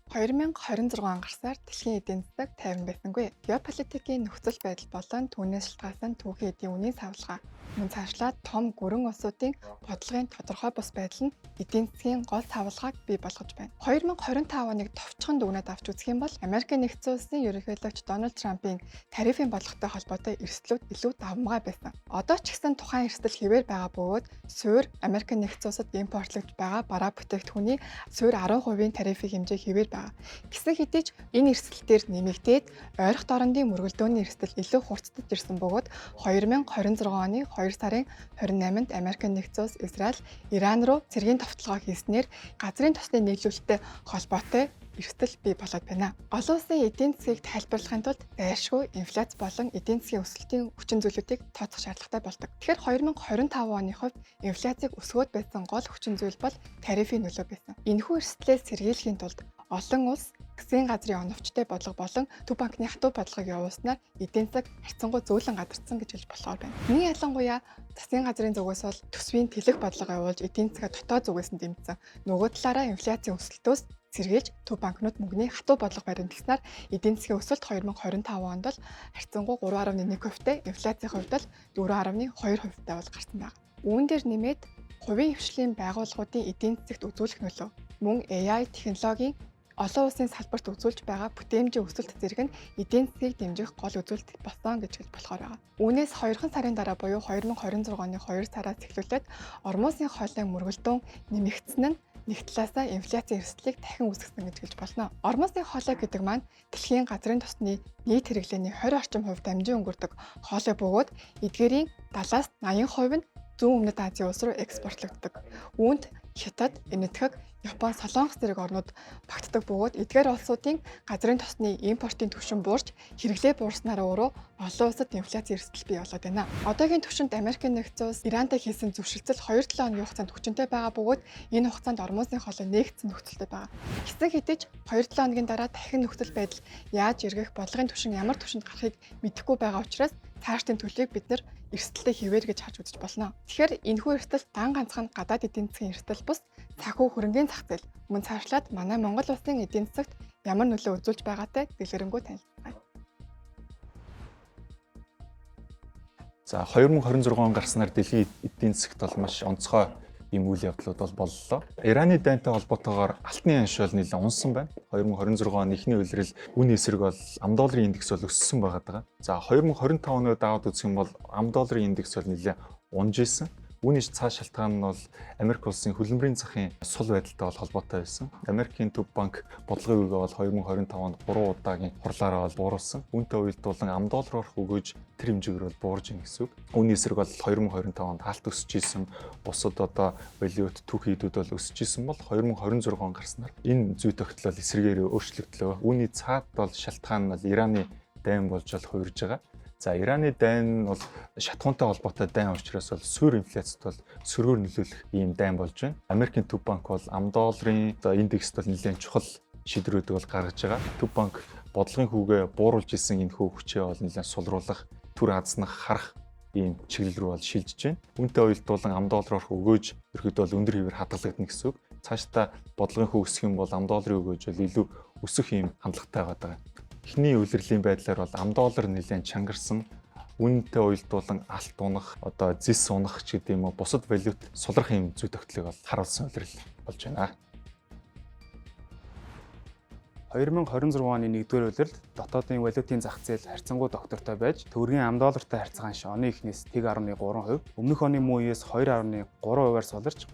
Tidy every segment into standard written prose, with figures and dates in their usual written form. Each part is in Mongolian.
2026 он гарсаар дэлхийн эдийн засаг тайван байсангүй. Геополитикийн нөхцөл байдал болон түүнээс шалтгаалсан түүхийн эдийн үнийн савлгаа мөн цаашлаад том гүрэн улсуудын бодлогын тодорхой бус байдал нь эдийн засгийн гол савлгааг бий болгож байна. 2025 оныг товчхон дүгнээд авч үзэх юм бол Америкийн нэгдсэн улсын ерөнхийлөгч Дональд Трампын тарифын бодлоготой холбоотой эрсдлүүд илүү давмгай байсан. Одоо ч гэсэн тухайн эрсдэл хэвээр байгаа бөгөөд суурь Америкийн нэгдсэн улсад импортлогдож байгаа бараа бүтээгдэхүүний суурь 10% тарифын хэмжээ хэвээр байгаа. Гэсэн хэдий ч энэ эрсдэлтээр нэмэгдээд ойрох дорндын мөргөлдөөний эрсдэл илүү хурцдаж ирсэн бөгөөд 2026 оны 2 сарын 28-нд Америкийн нэгдсэн улс Израиль Иран руу цэргийн товтлогоо хийснээр газрын тосны нийлүүлэлттэй холбоотой эрсдэл бий болоод байна. Олон улсын эдийн засгийг тайлбарлахын тулд зайлшгүй инфляц болон эдийн засгийн өсөлтийн хүчин зүйлүүдийг тооцох шаардлагатай болдог. Тэгэхээр 2025 оны хувьд инфляцийг өсгөөд байсан гол хүчин зүйл бол тарифын нөлөө байсан. Энэхүү эрсдлээс сэргийлэхийн тулд олон улс засгийн газрын оновчтой бодлого болон төв банкны хатуу бодлогыг явуулснаар эдийн засаг харьцангуй зөөлөн гадарсан гэж хэлж болохоор байна. Нэг ялангуяа засгийн газрын зүгээс бол төсвийн тэлэх бодлого явуулж эдийн засгаа дотоод зүгээс нь дэмжсэн. Нөгөө талаараа инфляцийн өсөлтөөс сэргийлж төв банкнууд мөнгөний хатуу бодлого баримтлагснаар эдийн засгийн өсөлт 2025 онд бол харьцангуй 3.1%-тэй, инфляцийн хувьд бол 4.2%-тай бол гарсан байна. Үүн дээр нэмээд хувийн хвшлийн байгууллагуудын эдийн засагт үзүүлэх нөлөө, мөн AI технологийн олон улсын салбарт үзүүлж байгаа бүтээмжийн өсөлт зэрэг нь эдийн засгийг дэмжих гол үзүүлэлт болсон гэж хэлж болохоор байгаа. Үүнээс 2 сарын дараа буюу 2026 оны 2 сараас эхлүүлээд Орон улсын хоолойн мөргөлдөөн нэмэгдсэн нь нэг талаасаа инфляцийн эрсдлийг дахин үүсгэсэн гэж хэлж болно. Орон улсын хоолой гэдэг маань дэлхийн газрын тосны нийт хэрэглээний 20 орчим хувь дамжин өнгөрдөг хоолой бөгөөд эдгээрийн 70-аас 80% нь зүүн өмнөд Азийн улс руу экспортлогддог. Үүнд Хятад, Энэтхэг, Япон, Солонгос зэрэг орнууд багтдаг бөгөөд эдгээр улсуудын газрын тосны импортын түвшин буурч хэрэглээ буурснаар өөрөө олон улсад инфляцийн эрсдэл бий болоод байна. Одоогийн түвшинд Америкийн нэгдсэн улс Ирантай хийсэн зөвшөлтсөл 2-7 хоногийн хугацаанд хүчинтэй байгаа бөгөөд энэ хугацаанд Орон улсын хоолой нээгдсэн нөхцөлтэй байгаа. Гэсэн хэдий ч 2-7 хоногийн дараа дахин нөхцөл байдал яаж эргэх, бодлогын түвшин ямар түвшинд гарахыг мэдэхгүй байгаа учраас цаашдын төлөвийг бид нар эрсдэлтэй хэвээр гэж харж үзэж болно. Тэгэхээр энэхүү эрсдэл ганцхан гадаад эдийн засгийн эрсдэл бус санхүү хөрөнгөний зах зээл мөн цаашлаад манай Монгол улсын эдийн засагт ямар нөлөө үзүүлж байгаатай дэлгэрэнгүй танилцгаая. За 2026 он гарснаар дэлхийн эдийн засагт бол маш онцгой ийм үйл явдлууд бол боллоо. Ираны дайнтай холбоотойгоор алтны анш бол нэлээд унсан байна. 2026 оны эхний улирал үнийн эсрэг бол ам долларын индекс бол өссөн байгаа. За 2025 оны даваад үзэх юм бол ам долларын индекс бол нэлээд унж исэн. Үүний цааш шалтгаан нь бол Америк улсын хөлбөмбөрийн захын сул байдалтай бол холбоотой байсан. Америкийн төв банк бодлогын үгээ бол 2025 онд 3 удаагийн хурлаараа бол бууруулсан. Үүнтэй уялдуулан ам доллар орох өгөөж тэр хэмжээгээр бол буурж ийн гэсэн үг. Үүний эсрэг бол 2025 онд хаалт өсөж исэн. Бусад одоо валют түүх хийдүүд бол өсөж исэн бол 2026 он гарснаар энэ зүй тогтол эсрэгээр өөрчлөгдлөө. Үүний цаад бол шалтгаан нь бол Ираны дайн болж бол хувирж байгаа. За Ираны дайн бол шатхуунтай холбоотой дайн учраас бол суур инфляцид бол сөргөөр нөлөөлөх ийм дайн болж байна. Америкийн төв банк бол ам долларын индекст бол нэлээд чухал шийдвэрүүдийг бол гаргаж байгаа. Төв банк бодлогын хүүгээ бууруулж исэн энэ хүү хүчээ бол нэлээд сулруулах, түр хазнах, харах ийм чиглэл рүү бол шилжиж байна. Үүнтэй уялдуулан ам доллар орох өгөөж ерөөдөө бол өндөр хэвээр хадгалагдана гэсэн үг. Цаашдаа бодлогын хүү өсөх юм бол ам долларын өгөөж бол илүү өсөх ийм хандлагатай байгаа. Эхний улирлын байдлаар бол ам доллар нэлээд чангарсан. Үнэтэй уялдуулан алт унах, одоо зис унах ч гэдэм юм уу бусад валют сулрах юм зүй тогтолыг бол харуулсан улирал болж байна. 2026 оны 1-р улиралд дотоодын валютын зах зээл харьцангуй доктортой байж төгрөгийн ам доллартай харьцах анш оны эхнээс 1.3%, өмнөх оны мөн үеэс 2.3%-аар суларч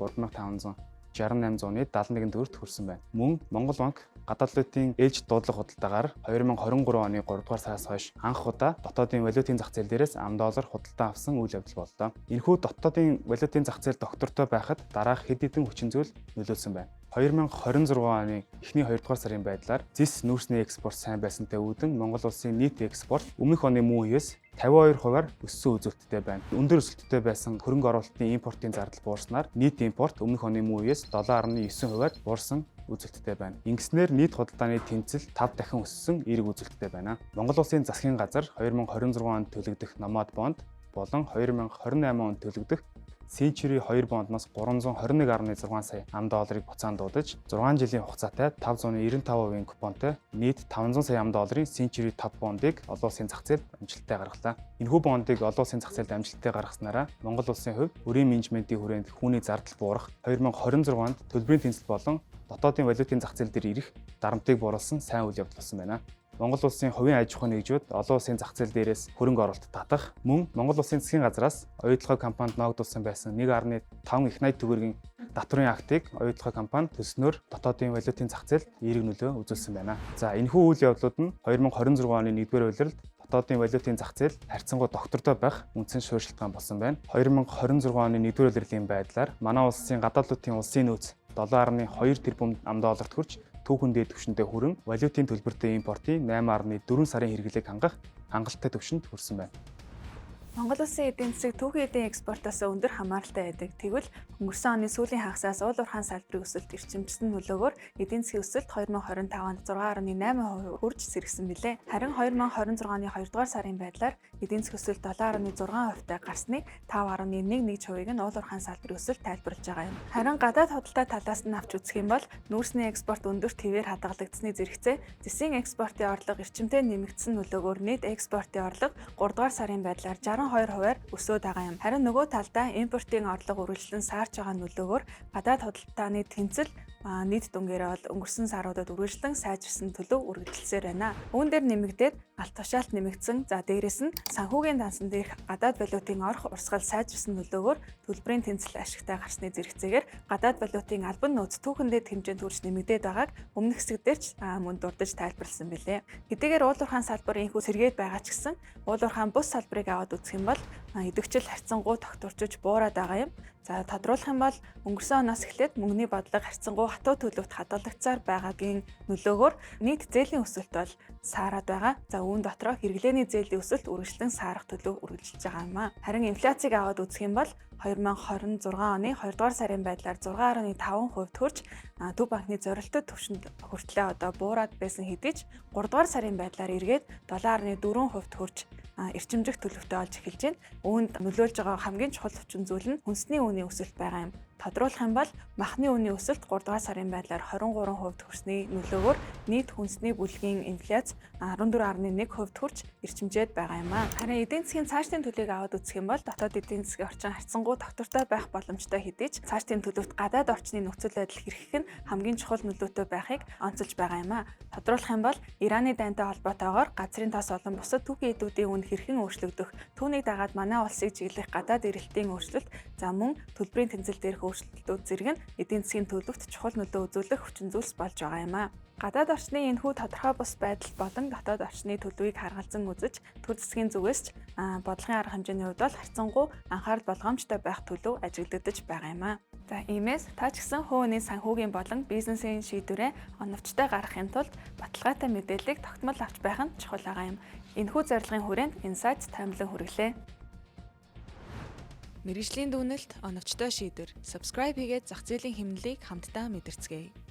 3568-ны 71 төгрөгт хүрсэн байна. Мөн Монгол банк гадаад валютын ээлж дуудлага худалдаагаар 2023 оны 3-р сараас хойш анх удаа дотоодын валютын зах зээл дээрээс ам доллар худалдаа авсан үйл явдал боллоо. Энэхүү дотоодын валютын зах зээл доктортой байхад дараах хэд хэдэн хүчин зүйл нөлөөлсөн байна. 2026 оны эхний 2-р сарын байдлаар зис нүүрсний экспорт сайн байсантай үүдэн Монгол улсын нийт экспорт өмнөх оны мөн үеэс 52%-аар өссөн үзүүлэлттэй байна. Өндөр өсөлттэй байсан хөрөнгө оруулалтын импортын зардал буурснаар нийт импорт өмнөх оны мөн үеэс 7.9%-аар буурсан үзүүлэлттэй байна. Ингэснээр нийт худалдааны тэнцэл 5 дахин өссөн эерэг үзүүлэлттэй байна. Монгол улсын засгийн газар 2026 онд төлөгдөх номад бонд болон 2028 онд төлөгдөх Century 2 бондноос 321.6 сая $, буцаан дуудаж 6 жилийн хугацаатай 595% купонтой нийт 500 сая $, Century 5 бондыг олон улсын зах зээлд амжилттай гаргалаа. Энэхүү бондыг олон улсын зах зээлд амжилттай гаргаснараа Монгол улсын хувьд өрийн менежментийн хүрээнд хүүний зардал буурах, 2026 онд төлбөрийн тэнцэл болон дотоодын валютын зах зээл дээр ирэх дарамтыг бууруулсан сайн үйл явдал болсон байна. Монгол улсын хувийн аж ахуйн нэгжүүд олон улсын зах зээл дээрээс хөрөнгө оруулалт татах, мөн Монгол улсын засгийн газраас оюутлогоо компанид ногдуулсан байсан 1.5 их найд төгрөгийн татврын актыг оюутлогоо компани төснөөр дотоодын валютын зах зээлд эерэг нөлөө үзүүлсэн байна. За энэхүү үйл явдлууд нь 2026 оны 1-р улиралд дотоодын валютын зах зээл харьцангуй доктортой байх үндсэн шууршилтгаан болсон байна. 2026 оны 1-р улирлын байдлаар манай улсын гадаадуудын улсын нөөц $7.2 тэрбум $д хүрч түүхэн дээд түвшинтэй хүрэн валютын төлбөртэй импортын 8.4 сарын хэрэглээг хангах хангалттай түвшинд хүрсэн байна. Монгол улсын эдийн засаг түүхийн эдийн экспортоос өндөр хамааралтай байдаг. Тэгвэл өнгөрсөн оны сүүлийн хагасаас уул уурхайн салбарын өсөлт эрчимжсэн нөлөөгөөр эдийн засгийн өсөлт 2025 онд 6.8% хүрч сэргсэн билээ. Харин 2026 оны 2 дугаар сарын байдлаар эдийн засгийн өсөлт 7.6%-тай гарсныг 5.11%-ийг нь уул уурхайн салбарын өсөлт тайлбарлаж байгаа юм. Харин гадаад худалдаа талаас нь авч үзэх юм бол нүүрсний экспорт өндөр твээр хадгалагдсны зэрэгцээ зэсийн экспортын орлого эрчимтэй нэмэгдсэн нөлөөгөөр нийт экспортын орлого 3 дугаар сарын байдлаар 62%-аар өсөөд байгаа юм. Харин нөгөө талдаа импортын орлого үргэлжлэн саарч байгаа нөлөөгөөр гадаад худалдааны тэнцэл нийт дүнгээрээ бол өнгөрсөн саруудад үргэлжлэн сайжирсан төлөв үргэлжилсээр байна. Үүн дээр нэмэгдээд алт тушаалт нэмэгдсэн. За дээрэс нь санхүүгийн дансан дээрх гадаад валютын орох урсгал сайжирсан нөлөөгөөр төлбөрийн тэнцэл ашигтай гарсны зэрэгцээгээр гадаад валютын албан нөөц түүхэндээ хэмжээнд хүрч нэмэгдээд байгааг өмнөх хэсэг дээр ч мөн дурдж тайлбарласан билээ. Хэдийгээр уул уурхайн салбар инхүү сэргээд байгаа ч гэсэн уул уурхайн бус салбарыг аваад үзэх юм бол идэвхжил харьцангуй тогтворчиж буураад байгаа юм. За тодруулах юм бол өнгөрсөн оноос эхлээд мөнгөний бодлого харьцангуй хатуу төлөвт хадгалагдсаар байгаагийн нөлөөгөөр нийт зээлийн өсөлт бол саарад байгаа. За үүн дотроо хэрэглээний зээлийн өсөлт үргэлжлэн саарах төлөв үргэлжилж байгаа юм аа. Харин инфляцийг аваад үзэх юм бол 2026 оны 2 дугаар сарын байдлаар 6.5% төрж Төв банкны зорилттой түвшинд хүртлээ одоо буураад байсан хэдий ч 3 дугаар сарын байдлаар эргээд 7.4% төрж эрчимжих төлөвтэй олж эхэлж байна. Үүнд нөлөөлж байгаа хамгийн чухал хүчин зүйл нь хүнсний үнийн өсөлт байгаа юм. Тодруулах юм бол махны үнийн өсөлт 3 дугаар сарын байдлаар 23% хүрсний нөлөөгөөр нийт хүнсний бүлгийн инфляц 14.1% хүрч эрчимжээд байгаа юм аа. Харин эдийн засгийн цаашдын төлөвийг аваад үзэх юм бол дотоод эдийн засгийн орчин харьцангуй доктортой байх боломжтой хэдий ч цаашдын төлөвт гадаад орчны нөхцөл байдал хэрхэх нь хамгийн чухал нөлөөтэй байхыг онцолж байгаа юм аа. Тодруулах юм бол Ираны дайнтай холбоотойгоор газрын тос болон бусад түүхийн эдүүдийн үн хэрхэн өөрчлөгдөх, түүнийг дагаад манай улсыг чиглэх гадаад эрэлтийн өөрчлөлт, за мөн төлбөрийн тэнцэл дээрх өөрчлөлтүүд зэрэг нь эдийн засгийн төлөвт чухал нөлөө үзүүлэх хүчин зүйлс болж байгаа юм аа. Гадаад орчны энэхүү тодорхой бус байдал болон дотоод орчны төлөвийг харгалзан үзэж төр засгийн зүгээс ч бодлогын арга хэмжээний хувьд бол харьцангуй анхаарал болгоомжтой байх төлөв ажиглагдаж байгаа юм аа. За иймээс та ч гэсэн хууны санхүүгийн болон бизнесийн шийдвэрээ оновчтой гаргахын тулд баталгаатай мэдээллийг тогтмол авч байх нь чухал байгаа юм. Энэхүү зорилгын хүрээнд Insights таймлан хүргэлээ. Мэргэжлийн дүгнэлт, оновчтой шийдвэр, subscribe хийгээд зах зээлийн хэмнэлийг хамтдаа мэдэрцгээе.